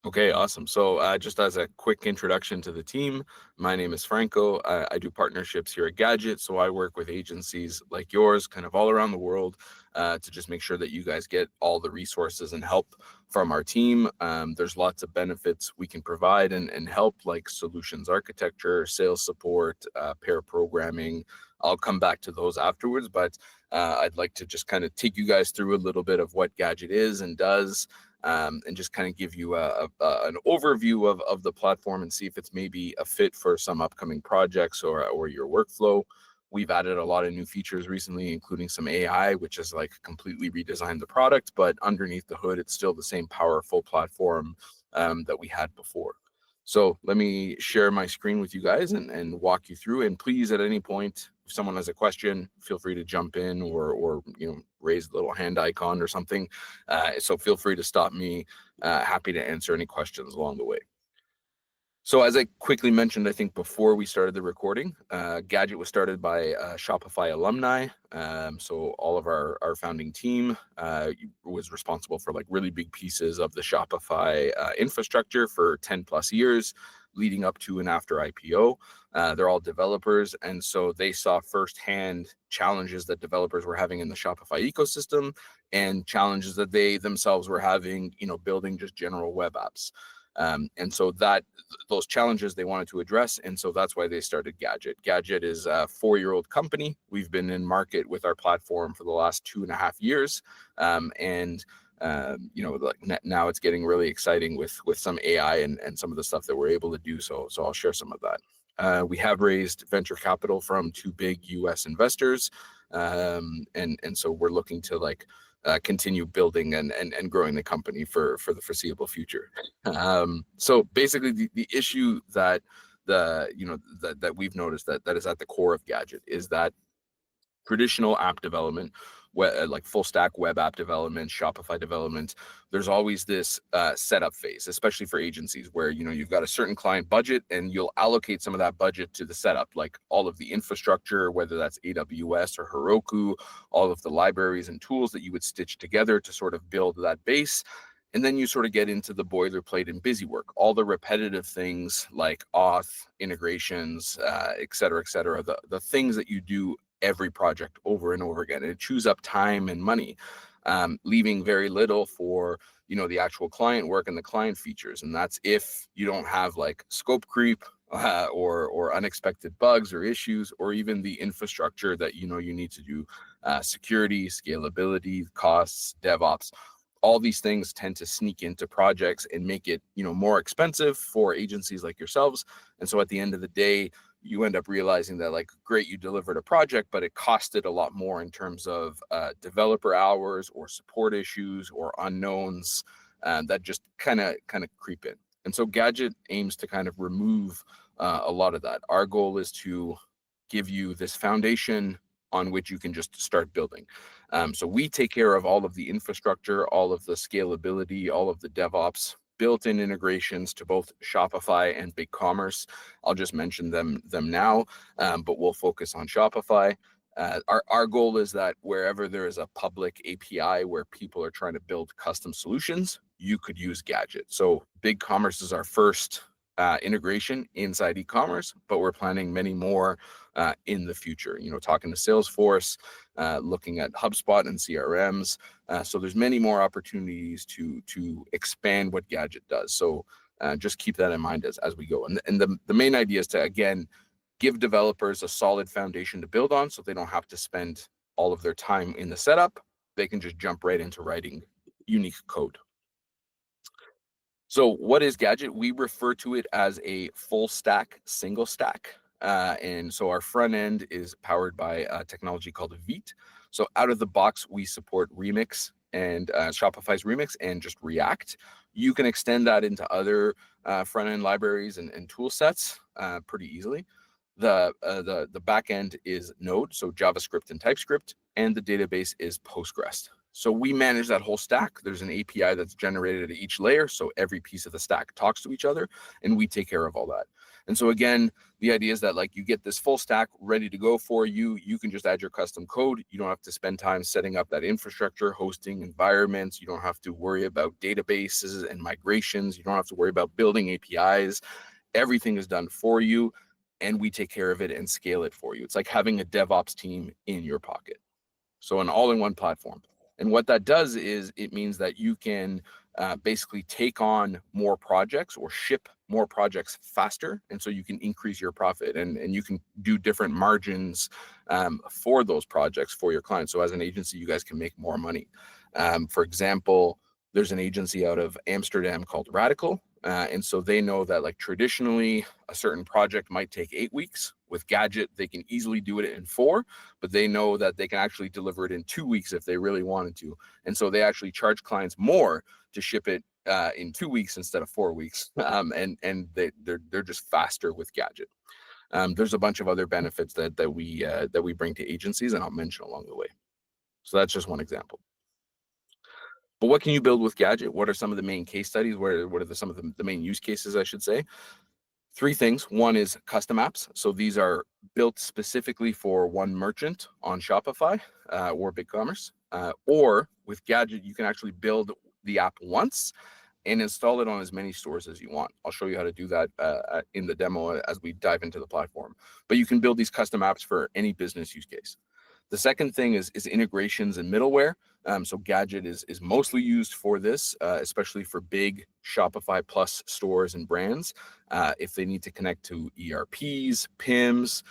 Okay, awesome. So, just as a quick introduction to the team, my name is Franco. I do partnerships here at Gadget. So, I work with agencies like yours, kind of all around the world, to just make sure that you guys get all the resources and help from our team. There's lots of benefits we can provide and help, like solutions architecture, sales support, pair programming. I'll come back to those afterwards, but I'd like to just kind of take you guys through a little bit of what Gadget is and does, and just kind of give you an overview of the platform and see if it's maybe a fit for some upcoming projects or your workflow. We've added a lot of new features recently, including some AI, which has like completely redesigned the product, but underneath the hood, it's still the same powerful platform that we had before. So let me share my screen with you guys and walk you through. And please, at any point, if someone has a question, feel free to jump in or raise the little hand icon or something. So feel free to stop me. Happy to answer any questions along the way. So as I quickly mentioned, I think before we started the recording, Gadget was started by Shopify alumni. So all of our founding team was responsible for like really big pieces of the Shopify infrastructure for 10 plus years, leading up to and after IPO. They're all developers. And so they saw firsthand challenges that developers were having in the Shopify ecosystem and challenges that they themselves were having, building just general web apps. And so those challenges they wanted to address. And so that's why they started Gadget. Gadget is a 4-year-old company. We've been in market with our platform for the last 2.5 years. Now it's getting really exciting with some AI and some of the stuff that we're able to do. So I'll share some of that. We have raised venture capital from 2 big US investors. And so we're looking to continue building and growing the company for the foreseeable future. So basically the issue that that we've noticed that is at the core of Gadget is that traditional app development, like full stack web app development, Shopify development, there's always this setup phase, especially for agencies where, you've got a certain client budget and you'll allocate some of that budget to the setup, like all of the infrastructure, whether that's AWS or Heroku, all of the libraries and tools that you would stitch together to sort of build that base. And then you sort of get into the boilerplate and busy work, all the repetitive things like auth, integrations, et cetera, the things that you do every project over and over again. And it chews up time and money, leaving very little for, the actual client work and the client features. And that's if you don't have like scope creep or unexpected bugs or issues, or even the infrastructure that, you need to do, security, scalability, costs, DevOps. All these things tend to sneak into projects and make it, more expensive for agencies like yourselves. And so at the end of the day, you end up realizing that great, you delivered a project, but it costed a lot more in terms of developer hours or support issues or unknowns that just kind of creep in. And so Gadget aims to kind of remove a lot of that. Our goal is to give you this foundation on which you can just start building. So we take care of all of the infrastructure, all of the scalability, all of the DevOps, built-in integrations to both Shopify and BigCommerce. I'll just mention them now, but we'll focus on Shopify. Our goal is that wherever there is a public API where people are trying to build custom solutions, you could use Gadget. So BigCommerce is our first integration inside e-commerce, but we're planning many more in the future. Talking to Salesforce, looking at HubSpot and CRMs. So there's many more opportunities to expand what Gadget does. So just keep that in mind as we go. And the main idea is to, again, give developers a solid foundation to build on so they don't have to spend all of their time in the setup. They can just jump right into writing unique code. So what is Gadget? We refer to it as a full stack, single stack. And so our front end is powered by a technology called Vite. So out of the box, we support Remix and Shopify's Remix and just React. You can extend that into other front end libraries and tool sets pretty easily. The back end is Node, so JavaScript and TypeScript, and the database is Postgres. So we manage that whole stack. There's an API that's generated at each layer, so every piece of the stack talks to each other, and we take care of all that. And so again, the idea is that like you get this full stack ready to go for you. You can just add your custom code. You don't have to spend time setting up that infrastructure, hosting environments. You don't have to worry about databases and migrations. You don't have to worry about building APIs. Everything is done for you, and we take care of it and scale it for you. It's like having a DevOps team in your pocket. So an all-in-one platform. And what that does is it means that you can basically take on more projects or ship more projects faster. And so you can increase your profit, and you can do different margins for those projects for your clients. So as an agency, you guys can make more money. For example, there's an agency out of Amsterdam called Radical. And so they know that like traditionally a certain project might take 8 weeks. With Gadget, they can easily do it in 4, but they know that they can actually deliver it in 2 weeks if they really wanted to. And so they actually charge clients more to ship it in 2 weeks instead of 4 weeks. And they're just faster with Gadget. There's a bunch of other benefits that we bring to agencies, and I'll mention along the way. So that's just one example. But what can you build with Gadget? What are some of the main case studies? What are some of the main use cases, I should say? 3 things. One is custom apps. So these are built specifically for one merchant on Shopify or BigCommerce. Or with Gadget, you can actually build the app once and install it on as many stores as you want. I'll show you how to do that in the demo as we dive into the platform. But you can build these custom apps for any business use case. The second thing is integrations and middleware. So Gadget is mostly used for this, especially for big Shopify Plus stores and brands. If they need to connect to ERPs, PIMs,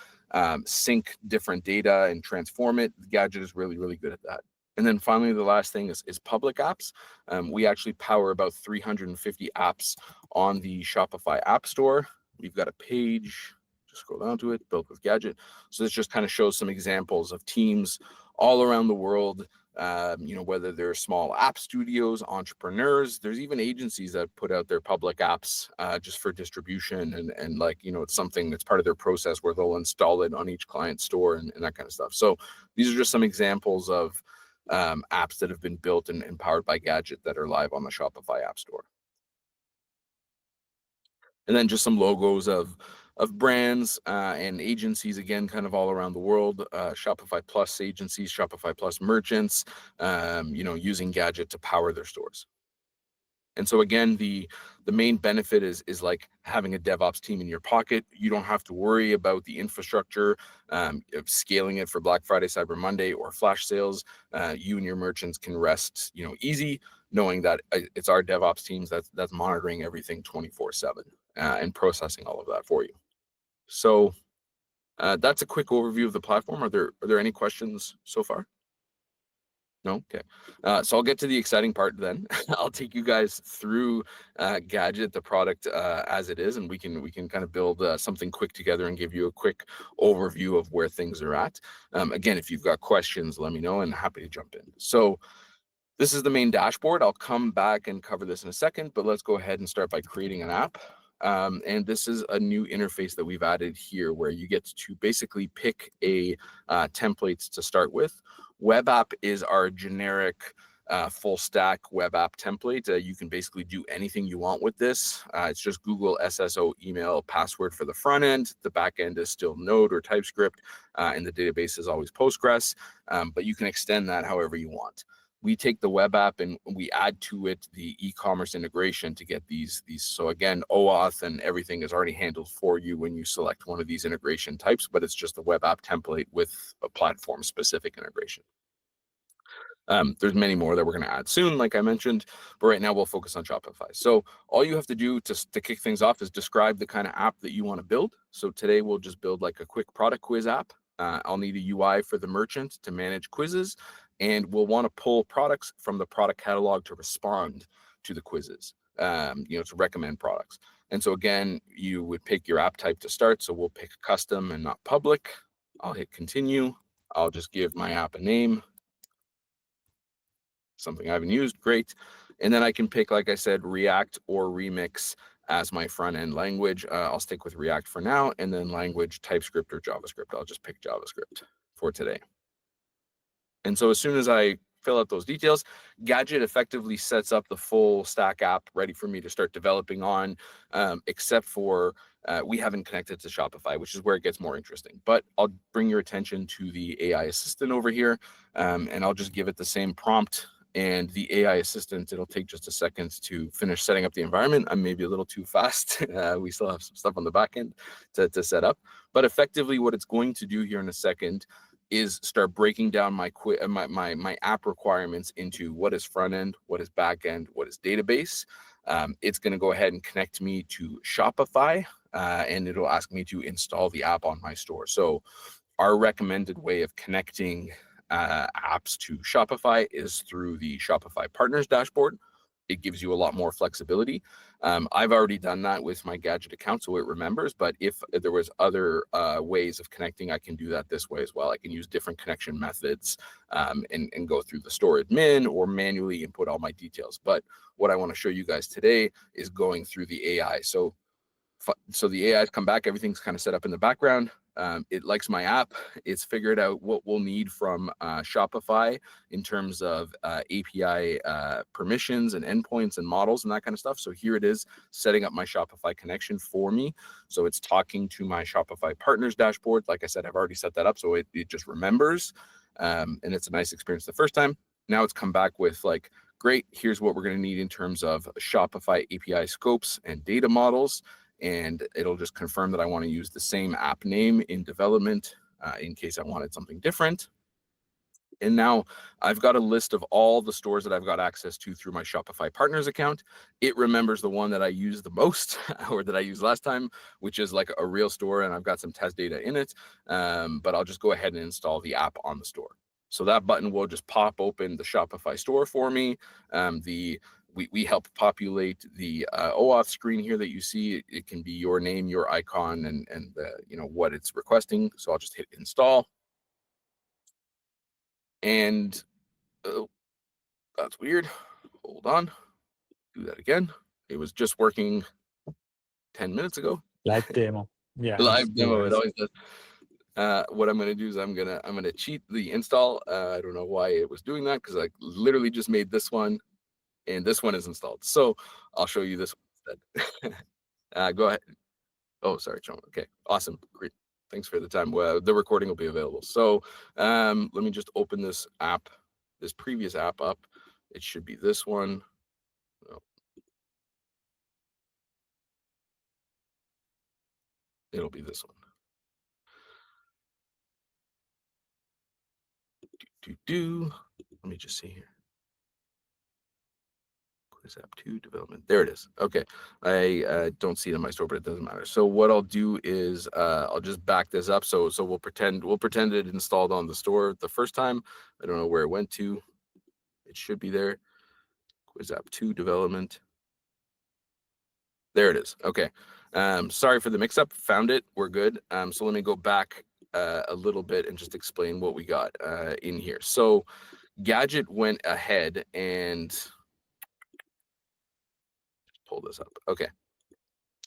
sync different data and transform it, Gadget is really, really good at that. And then finally, the last thing is public apps. We actually power about 350 apps on the Shopify App Store. We've got a page. Just scroll down to it, built with Gadget. So this just kind of shows some examples of teams all around the world, whether they're small app studios, entrepreneurs, there's even agencies that put out their public apps just for distribution and like, it's something that's part of their process where they'll install it on each client store and that kind of stuff. So these are just some examples of apps that have been built and powered by Gadget that are live on the Shopify App Store. And then just some logos of brands and agencies, again, kind of all around the world. Shopify Plus agencies, Shopify Plus merchants, using Gadget to power their stores. And so again, the main benefit is like having a DevOps team in your pocket. You don't have to worry about the infrastructure of scaling it for Black Friday, Cyber Monday, or flash sales. You and your merchants can rest, easy, knowing that it's our DevOps teams that's monitoring everything 24/7 and processing all of that for you. So that's a quick overview of the platform. Are there any questions so far? No? Okay. So I'll get to the exciting part then. I'll take you guys through Gadget, the product as it is, and we can kind of build something quick together and give you a quick overview of where things are at. Again, if you've got questions, let me know, and happy to jump in. So this is the main dashboard. I'll come back and cover this in a second, but let's go ahead and start by creating an app. And this is a new interface that we've added here where you get to basically pick a template to start with. Web app is our generic full stack web app template. You can basically do anything you want with this. It's just Google SSO email password for the front end. The back end is still Node or TypeScript, and the database is always Postgres, but you can extend that however you want. We take the web app and we add to it the e-commerce integration to get these. So again, OAuth and everything is already handled for you when you select one of these integration types, but it's just a web app template with a platform specific integration. There's many more that we're going to add soon, like I mentioned, but right now we'll focus on Shopify. So all you have to do to kick things off is describe the kind of app that you want to build. So today we'll just build like a quick product quiz app. I'll need a UI for the merchant to manage quizzes, and we'll want to pull products from the product catalog to respond to the quizzes, to recommend products. And so again, you would pick your app type to start. So we'll pick custom and not public. I'll hit continue. I'll just give my app a name, something I haven't used, great. And then I can pick, like I said, React or Remix as my front end language. I'll stick with React for now, and then language, TypeScript or JavaScript. I'll just pick JavaScript for today. And so as soon as I fill out those details, Gadget effectively sets up the full stack app ready for me to start developing on, except for We haven't connected to Shopify, which is where it gets more interesting. But I'll bring your attention to the AI assistant over here, and I'll just give it the same prompt. And the AI assistant, it'll take just a second to finish setting up the environment. I'm maybe a little too fast. We still have some stuff on the back end to set up. But effectively, what it's going to do here in a second is start breaking down my app requirements into what is front end, what is back end, what is database. It's going to go ahead and connect me to Shopify, and it'll ask me to install the app on my store. So our recommended way of connecting apps to Shopify is through the Shopify Partners dashboard. It gives you a lot more flexibility. I've already done that with my Gadget account, so it remembers. But if there was other ways of connecting, I can do that this way as well. I can use different connection methods and go through the store admin or manually input all my details. But what I want to show you guys today is going through the AI. So the AI's come back, everything's kind of set up in the background. It likes my app. It's figured out what we'll need from Shopify in terms of API permissions and endpoints and models and that kind of stuff. So here it is setting up my Shopify connection for me. So it's talking to my Shopify Partners dashboard. Like I said, I've already set that up, so it just remembers. And it's a nice experience the first time. Now it's come back with like, great, here's what we're going to need in terms of Shopify API scopes and data models. And it'll just confirm that I want to use the same app name in development in case I wanted something different. And now I've got a list of all the stores that I've got access to through my Shopify Partners account. It remembers the one that I use the most or that I used last time, which is like a real store, and I've got some test data in it. But I'll just go ahead and install the app on the store. So that button will just pop open the Shopify store for me. We help populate the OAuth screen here that you see. It can be your name, your icon, and what it's requesting. So I'll just hit install. And that's weird. Hold on. Do that again. It was just working 10 minutes ago. Live demo. Yeah. Live demo. It always does. What I'm going to do is I'm gonna cheat the install. I don't know why it was doing that because I literally just made this one. And this one is installed. So I'll show you this one instead. Go ahead. Oh, sorry, John. Okay, awesome. Great. Thanks for the time. Well, the recording will be available. So let me just open this app, this previous app up. It should be this one. Oh. It'll be this one. Let me just see here. App 2 development. There it is. Okay. I don't see it in my store, but it doesn't matter. So what I'll do is I'll just back this up. So we'll pretend it installed on the store the first time. I don't know where it went to. It should be there. Quiz App 2 development. There it is. Okay. Sorry for the mix-up. Found it. We're good. So let me go back a little bit and just explain what we got in here. So Gadget went ahead and pull this up. Okay.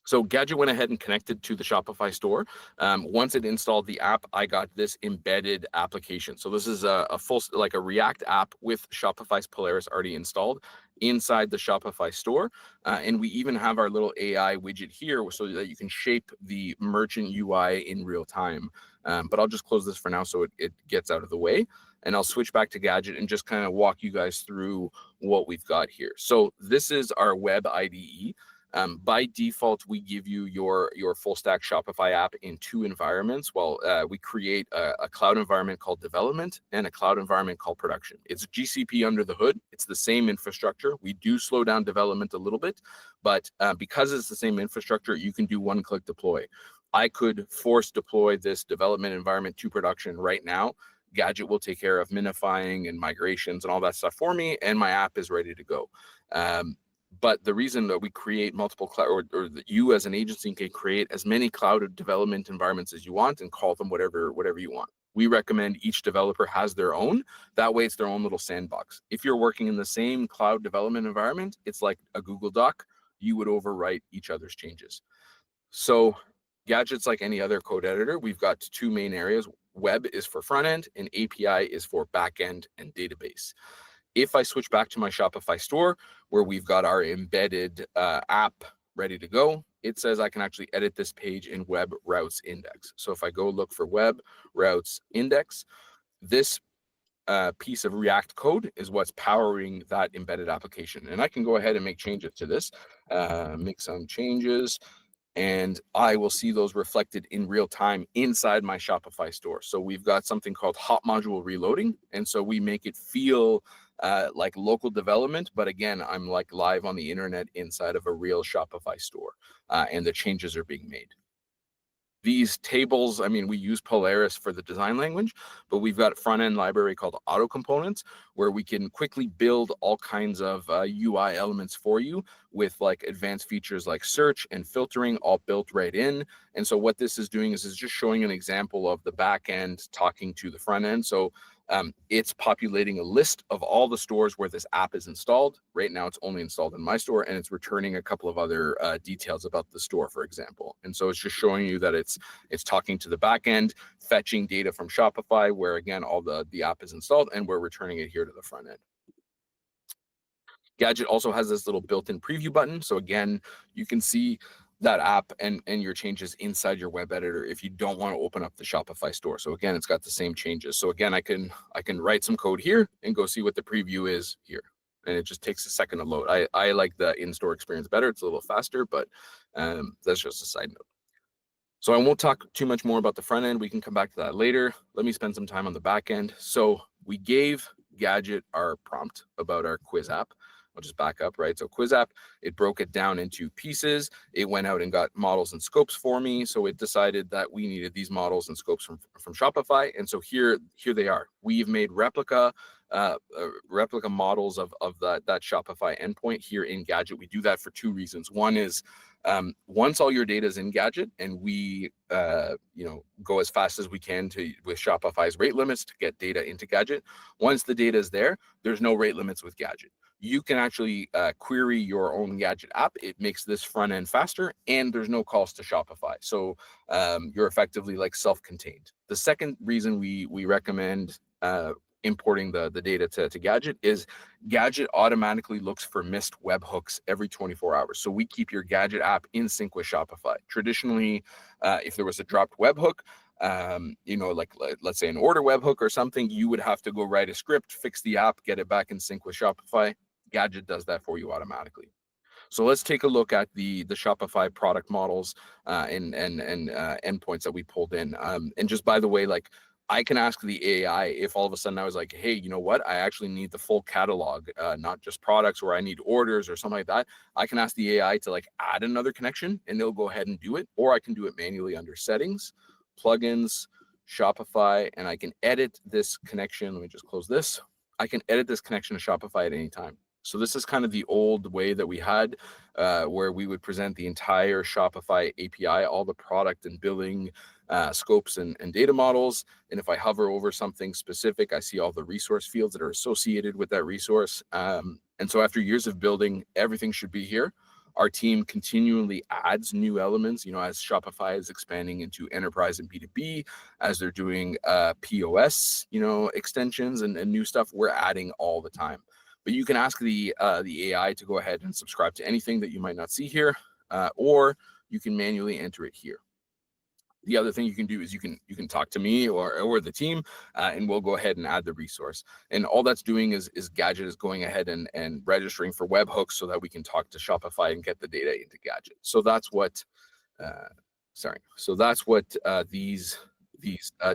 So Gadget went ahead and connected to the Shopify store. Once it installed the app, I got this embedded application. So this is a full, like a React app with Shopify's Polaris already installed inside the Shopify store. And we even have our little AI widget here so that you can shape the merchant UI in real time. But I'll just close this for now so it gets out of the way. And I'll switch back to Gadget and just kind of walk you guys through what we've got here. So this is our web IDE. By default, we give you your full stack Shopify app in two environments. Well, we create a cloud environment called development and a cloud environment called production. It's GCP under the hood. It's the same infrastructure. We do slow down development a little bit, but because it's the same infrastructure, you can do one-click deploy. I could force deploy this development environment to production right now. Gadget will take care of minifying and migrations and all that stuff for me, and my app is ready to go. But the reason that we create multiple cloud, or that you as an agency can create as many cloud development environments as you want and call them whatever you want. We recommend each developer has their own. That way it's their own little sandbox. If you're working in the same cloud development environment, it's like a Google Doc. You would overwrite each other's changes. So Gadget's like any other code editor. We've got two main areas. Web is for front end and API is for back end and database. If I switch back to my Shopify store where we've got our embedded app ready to go, it says I can actually edit this page in web routes index. So if I go look for web routes index, this piece of React code is what's powering that embedded application. And I can go ahead and make changes to this, make some changes, and I will see those reflected in real time inside my Shopify store. So we've got something called hot module reloading. And so we make it feel like local development, but again, I'm like live on the internet inside of a real Shopify store, and the changes are being made. These tables, I mean, we use Polaris for the design language, but we've got a front-end library called Auto Components where we can quickly build all kinds of UI elements for you with like advanced features like search and filtering all built right in. And so what this is doing is just showing an example of the back end talking to the front end. So it's populating a list of all the stores where this app is installed. Right now, it's only installed in my store, and it's returning a couple of other details about the store, for example. And so it's just showing you that it's talking to the back end, fetching data from Shopify, where again, all the app is installed, and we're returning it here to the front end. Gadget also has this little built-in preview button. So again, you can see that app and your changes inside your web editor if you don't want to open up the Shopify store. So again, it's got the same changes. So again, I can write some code here and go see what the preview is here. And it just takes a second to load. I like the in-store experience better. It's a little faster, but that's just a side note. So I won't talk too much more about the front end. We can come back to that later. Let me spend some time on the back end. So we gave Gadget our prompt about our quiz app. I'll just back up, right? So quiz app, it broke it down into pieces. It went out and got models and scopes for me. So it decided that we needed these models and scopes from Shopify. And so here they are. We've made replica models of that Shopify endpoint here in Gadget. We do that for two reasons. One is once all your data is in Gadget and we go as fast as we can with Shopify's rate limits to get data into Gadget. Once the data is there, there's no rate limits with Gadget. You can actually query your own Gadget app. It makes this front end faster, and there's no calls to Shopify. So you're effectively like self-contained. The second reason we recommend importing the data to Gadget is Gadget automatically looks for missed webhooks every 24 hours. So we keep your Gadget app in sync with Shopify. Traditionally, if there was a dropped webhook, like let's say an order webhook or something, you would have to go write a script, fix the app, get it back in sync with Shopify. Gadget does that for you automatically. So let's take a look at the Shopify product models and endpoints that we pulled in. And just by the way, like I can ask the AI if all of a sudden I was like, hey, you know what? I actually need the full catalog, not just products, or I need orders or something like that. I can ask the AI to like add another connection and it'll go ahead and do it, or I can do it manually under settings, plugins, Shopify, and I can edit this connection. Let me just close this. I can edit this connection to Shopify at any time. So this is kind of the old way that we had where we would present the entire Shopify API, all the product and billing scopes and data models. And if I hover over something specific, I see all the resource fields that are associated with that resource. And so after years of building, everything should be here. Our team continually adds new elements, as Shopify is expanding into enterprise and B2B, as they're doing POS, extensions and new stuff, we're adding all the time. But you can ask the AI to go ahead and subscribe to anything that you might not see here, or you can manually enter it here. The other thing you can do is you can talk to me or the team, and we'll go ahead and add the resource. And all that's doing is Gadget is going ahead and registering for webhooks so that we can talk to Shopify and get the data into Gadget. So that's what, these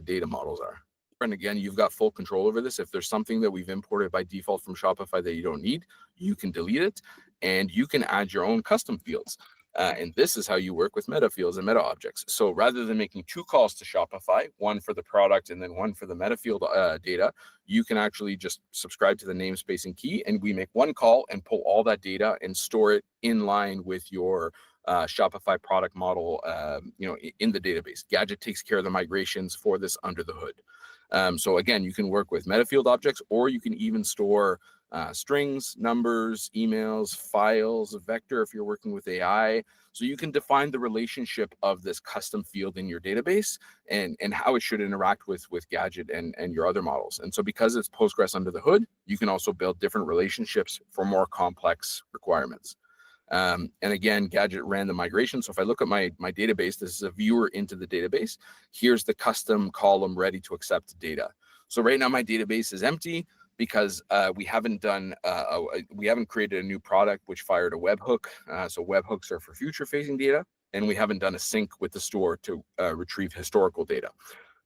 data models are. And again, you've got full control over this. If there's something that we've imported by default from Shopify that you don't need, you can delete it, and you can add your own custom fields. And this is how you work with meta fields and meta objects. So rather than making two calls to Shopify, one for the product and then one for the meta field data, you can actually just subscribe to the namespace and key, and we make one call and pull all that data and store it in line with your Shopify product model, in the database. Gadget takes care of the migrations for this under the hood. So again, you can work with meta field objects, or you can even store strings, numbers, emails, files, a vector if you're working with AI. So you can define the relationship of this custom field in your database and how it should interact with Gadget and your other models. And so because it's Postgres under the hood, you can also build different relationships for more complex requirements. And again, Gadget ran the migration. So if I look at my database, this is a viewer into the database. Here's the custom column ready to accept data. So right now my database is empty because we haven't created a new product which fired a webhook. So webhooks are for future-facing data, and we haven't done a sync with the store to retrieve historical data.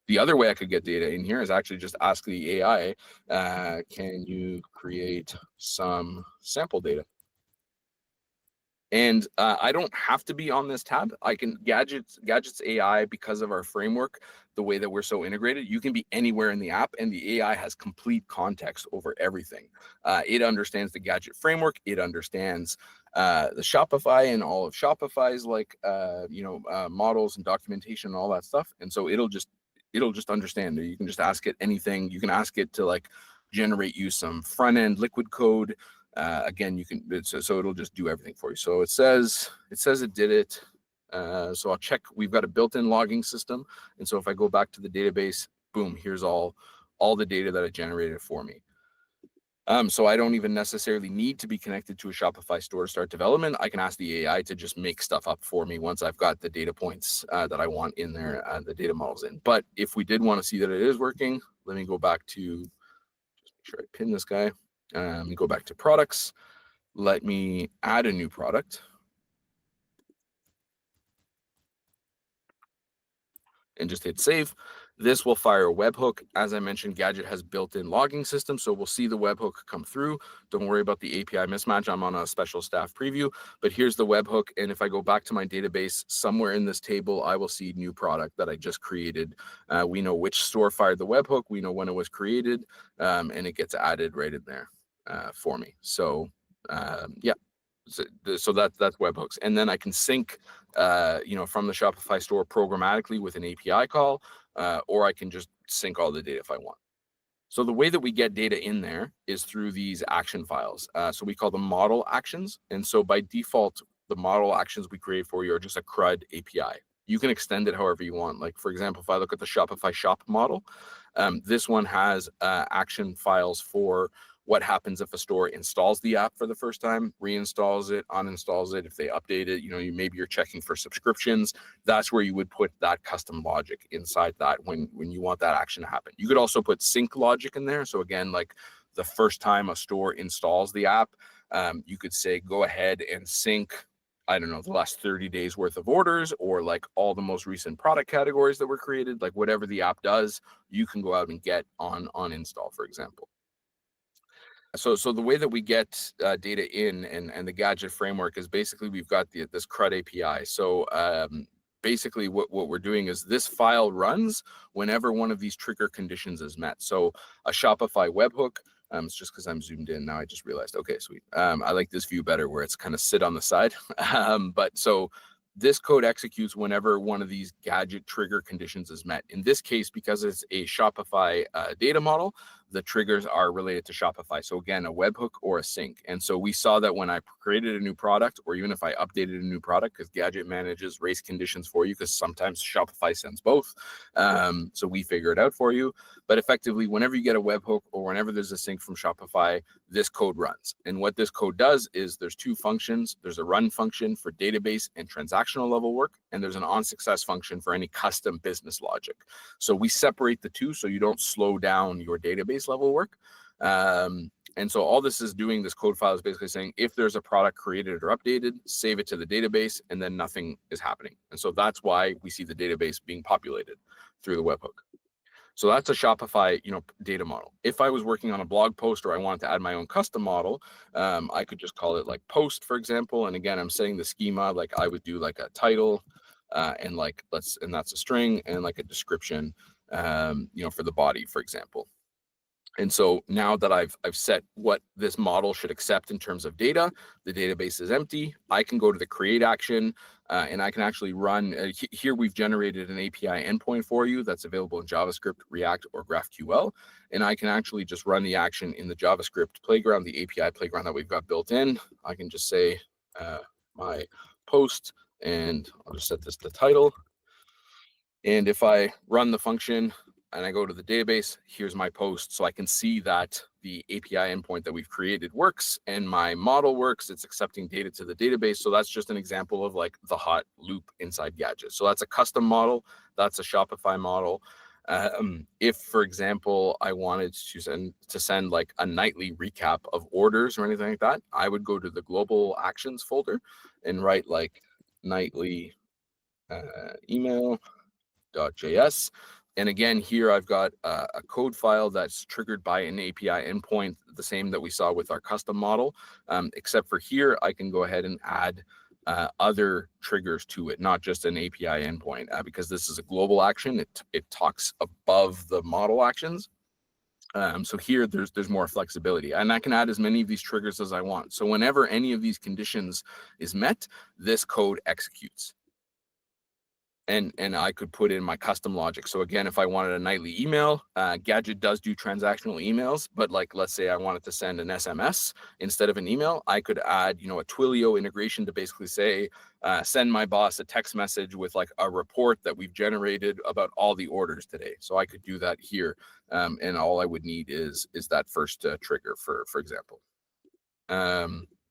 The other way I could get data in here is actually just ask the AI, can you create some sample data? And I don't have to be on this tab. I can Gadgets AI, because of our framework, the way that we're so integrated, you can be anywhere in the app, and the AI has complete context over everything. It understands the Gadget framework. It understands the Shopify and all of Shopify's models and documentation and all that stuff. And so it'll just understand. You can just ask it anything. You can ask it to like generate you some front end liquid code. Again, you can, so it'll just do everything for you. So it says it did it. So I'll check. We've got a built-in logging system, and so if I go back to the database, boom, here's all the data that it generated for me. So I don't even necessarily need to be connected to a Shopify store to start development. I can ask the AI to just make stuff up for me once I've got the data points that I want in there, the data models in. But if we did want to see that it is working, let me go back to, just make sure I pin this guy. Go back to products. Let me add a new product. And just hit save. This will fire a webhook. As I mentioned, Gadget has built-in logging system, so we'll see the webhook come through. Don't worry about the API mismatch. I'm on a special staff preview, but here's the webhook. And if I go back to my database, somewhere in this table, I will see new product that I just created. We know which store fired the webhook. We know when it was created, and it gets added right in there for me. So yeah. So that's webhooks, and then I can sync, from the Shopify store programmatically with an API call, or I can just sync all the data if I want. So the way that we get data in there is through these action files. So we call them model actions, and so by default, the model actions we create for you are just a CRUD API. You can extend it however you want. Like for example, if I look at the Shopify shop model, this one has action files for what happens if a store installs the app for the first time, reinstalls it, uninstalls it, if they update it, maybe you're checking for subscriptions. That's where you would put that custom logic inside that when you want that action to happen. You could also put sync logic in there. So again, like the first time a store installs the app, you could say, go ahead and sync, I don't know, the last 30 days worth of orders, or like all the most recent product categories that were created, like whatever the app does, you can go out and get on install, for example. So the way that we get data in and the Gadget framework is basically we've got this CRUD API. So basically what we're doing is this file runs whenever one of these trigger conditions is met. So a Shopify webhook, it's just because I'm zoomed in now, I just realized, okay, sweet. I like this view better where it's kind of sit on the side. But so this code executes whenever one of these Gadget trigger conditions is met. In this case, because it's a Shopify data model, the triggers are related to Shopify. So again, a webhook or a sync. And so we saw that when I created a new product, or even if I updated a new product, because Gadget manages race conditions for you, because sometimes Shopify sends both. So we figure it out for you. But effectively, whenever you get a webhook or whenever there's a sync from Shopify, this code runs. And what this code does is there's two functions. There's a run function for database and transactional level work, and there's an on success function for any custom business logic. So we separate the two so you don't slow down your database level work. And so all this is doing, this code file is basically saying, if there's a product created or updated, save it to the database, and then nothing is happening. And so that's why we see the database being populated through the webhook. So that's a Shopify, data model. If I was working on a blog post or I wanted to add my own custom model, I could just call it like post, for example. And again, I'm setting the schema, like I would do like a title, and that's a string, and like a description, for the body, for example. And so now that I've set what this model should accept in terms of data, the database is empty. I can go to the create action, and I can actually run, here we've generated an API endpoint for you that's available in JavaScript, React, or GraphQL. And I can actually just run the action in the JavaScript playground, the API playground that we've got built in. I can just say my post, and I'll just set this to title. And if I run the function, and I go to the database, here's my post. So I can see that the API endpoint that we've created works and my model works. It's accepting data to the database. So that's just an example of like the hot loop inside Gadget. So that's a custom model. That's a Shopify model. If, for example, I wanted to send like a nightly recap of orders or anything like that, I would go to the global actions folder and write like nightly email.js. And again, here I've got a code file that's triggered by an API endpoint, the same that we saw with our custom model, except for here, I can go ahead and add other triggers to it, not just an API endpoint, because this is a global action. It talks above the model actions. So here there's more flexibility, and I can add as many of these triggers as I want. So whenever any of these conditions is met, this code executes. And I could put in my custom logic. So again, if I wanted a nightly email, Gadget does do transactional emails, but like, let's say I wanted to send an SMS instead of an email, I could add, a Twilio integration to basically say, send my boss a text message with like a report that we've generated about all the orders today. So I could do that here. And all I would need is that first trigger, for example.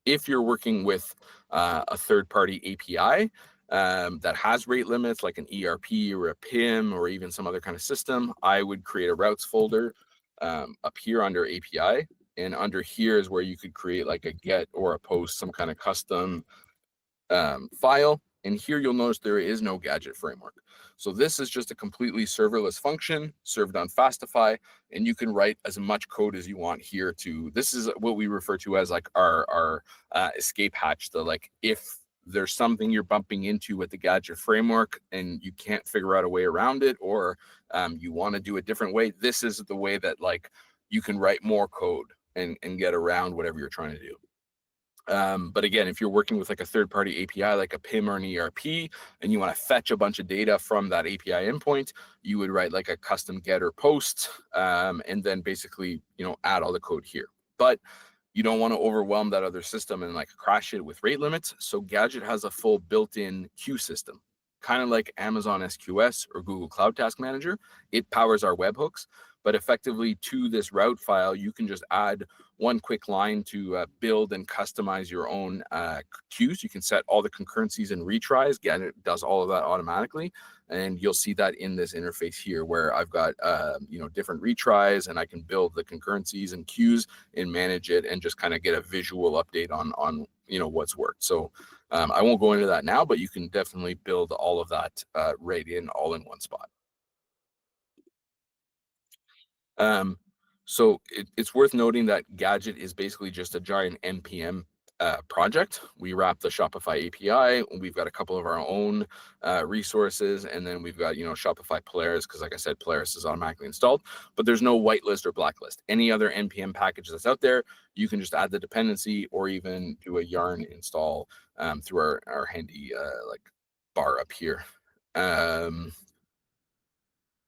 If you're working with a third-party API, that has rate limits like an ERP or a PIM or even some other kind of system, I would create a routes folder up here under API. And under here is where you could create like a get or a post, some kind of custom file. And here you'll notice there is no Gadget framework. So this is just a completely serverless function served on Fastify, and you can write as much code as you want here to, this is what we refer to as like our escape hatch, the like if there's something you're bumping into with the Gadget framework and you can't figure out a way around it, or you want to do a different way, this is the way that like you can write more code and get around whatever you're trying to do. But again, if you're working with like a third-party API, like a PIM or an ERP, and you want to fetch a bunch of data from that API endpoint, you would write like a custom get or post, and then basically, add all the code here. But you don't want to overwhelm that other system and like crash it with rate limits. So Gadget has a full built-in queue system, kind of like Amazon SQS or Google Cloud Task Manager. It powers our webhooks, but effectively to this route file, you can just add one quick line to build and customize your own queues. You can set all the concurrencies and retries. Gadget does all of that automatically. And you'll see that in this interface here where I've got, different retries, and I can build the concurrencies and queues and manage it and just kind of get a visual update on what's worked. So I won't go into that now, but you can definitely build all of that all in one spot. So it's worth noting that Gadget is basically just a giant NPM project. We wrap the Shopify API. We've got a couple of our own resources, and then we've got Shopify Polaris, because like I said, Polaris is automatically installed. But there's no whitelist or blacklist. Any other NPM package that's out there, you can just add the dependency or even do a yarn install through our handy bar up here. And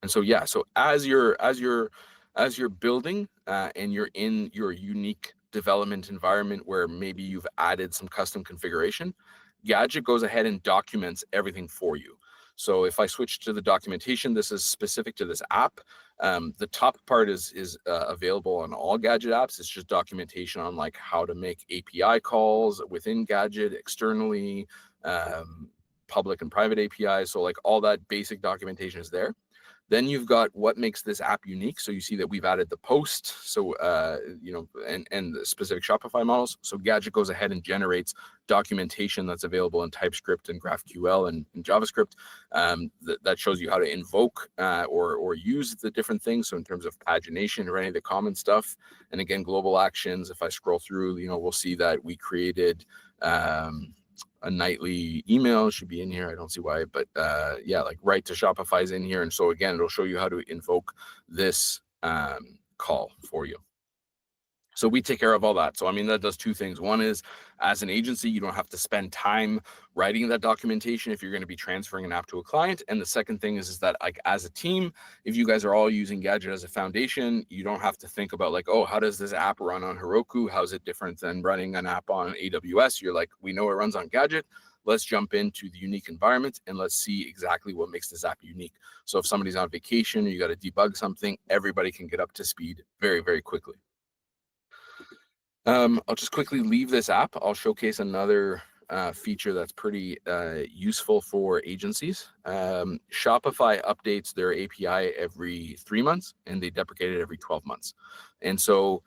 so yeah, so as you're building and you're in your unique development environment where maybe you've added some custom configuration, Gadget goes ahead and documents everything for you. So if I switch to the documentation, this is specific to this app. The top part is available on all Gadget apps. It's just documentation on like how to make API calls within Gadget, externally, public and private APIs. So like all that basic documentation is there. Then you've got what makes this app unique. So you see that we've added the post, so and the specific Shopify models. So Gadget goes ahead and generates documentation that's available in TypeScript and GraphQL and JavaScript that shows you how to invoke or use the different things. So in terms of pagination or any of the common stuff, and again, global actions. If I scroll through, we'll see that we created a nightly email. Should be in here. I don't see why, but yeah, like write to Shopify is in here. And so again, it'll show you how to invoke this call for you. So we take care of all that. So I mean, that does two things. One is, as an agency, you don't have to spend time writing that documentation if you're going to be transferring an app to a client. And the second thing is that like as a team, if you guys are all using Gadget as a foundation, you don't have to think about like, oh, how does this app run on Heroku? How's it different than running an app on AWS? You're like, we know it runs on Gadget. let's jump into the unique environment and let's see exactly what makes this app unique. So if somebody's on vacation or you got to debug something, everybody can get up to speed very, very quickly. I'll just quickly leave this app. I'll showcase another feature that's pretty useful for agencies. Shopify updates their API every 3 months and they deprecate it every 12 months. And so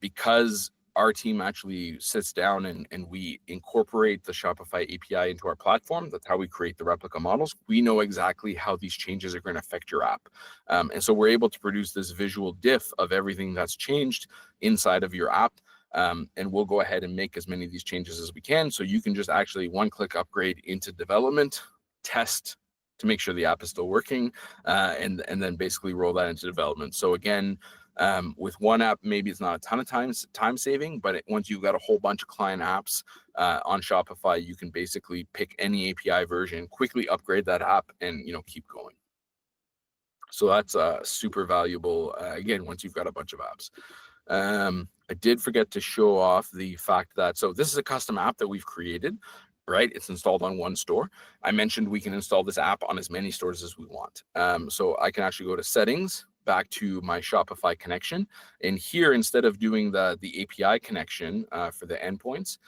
because our team actually sits down and we incorporate the Shopify API into our platform, that's how we create the replica models. We know exactly how these changes are going to affect your app. And so we're able to produce this visual diff of everything that's changed inside of your app. And we'll go ahead and make as many of these changes as we can. So you can just actually one-click upgrade into development, test to make sure the app is still working, and then basically roll that into development. So again, with one app, maybe it's not a ton of time saving, but once you've got a whole bunch of client apps on Shopify, you can basically pick any API version, quickly upgrade that app, and keep going. So that's super valuable. Again, once you've got a bunch of apps. I did forget to show off the fact that, so this is a custom app that we've created, right? It's installed on one store. I mentioned we can install this app on as many stores as we want. So I can actually go to settings, back to my Shopify connection. And here, instead of doing the API connection for the endpoints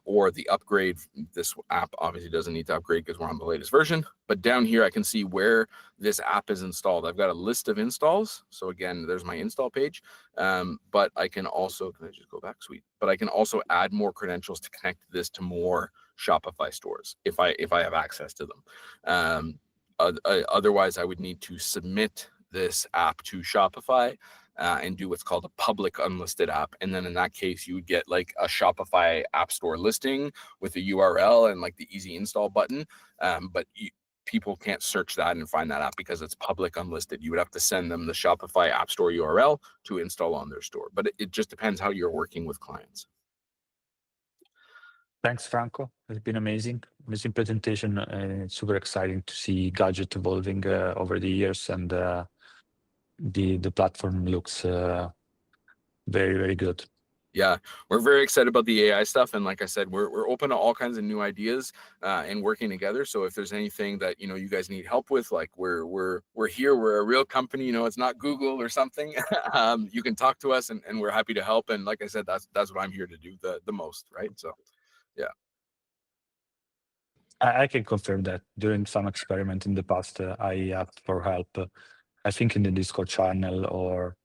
or the upgrade, this app obviously doesn't need to upgrade because we're on the latest version. But down here, I can see where this app is installed. I've got a list of installs. So again, there's my install page. But I can also, can I just go back? Sweet. But I can also add more credentials to connect this to more Shopify stores if I have access to them. Otherwise, I would need to submit this app to Shopify and do what's called a public unlisted app. And then in that case, you would get like a Shopify app store listing with a URL and like the easy install button. But people can't search that and find that app because it's public unlisted. You would have to send them the Shopify app store URL to install on their store. But it just depends how you're working with clients. Thanks, Franco. It's been amazing presentation. It's super exciting to see Gadget evolving over the years, and the platform looks very, very good. Yeah, we're very excited about the AI stuff, and like I said, we're open to all kinds of new ideas and working together. So if there's anything that you guys need help with, like we're here, we're a real company. It's not Google or something. You can talk to us, and we're happy to help. And like I said, that's what I'm here to do the most, right? So. Yeah, I can confirm that during some experiment in the past, I asked for help. I think in the Discord channel or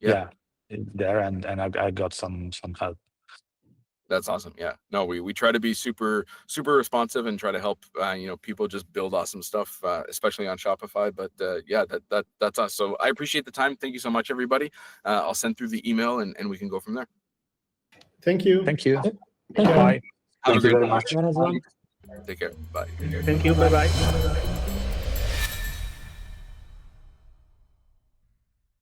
there, and I got some help. That's awesome. Yeah, no, we try to be super responsive and try to help people just build awesome stuff, especially on Shopify. But yeah, that's us. So I appreciate the time. Thank you so much, everybody. I'll send through the email and we can go from there. Thank you. Thank you. Bye. Thank you very much. Take care. Bye. Thank you. Bye-bye.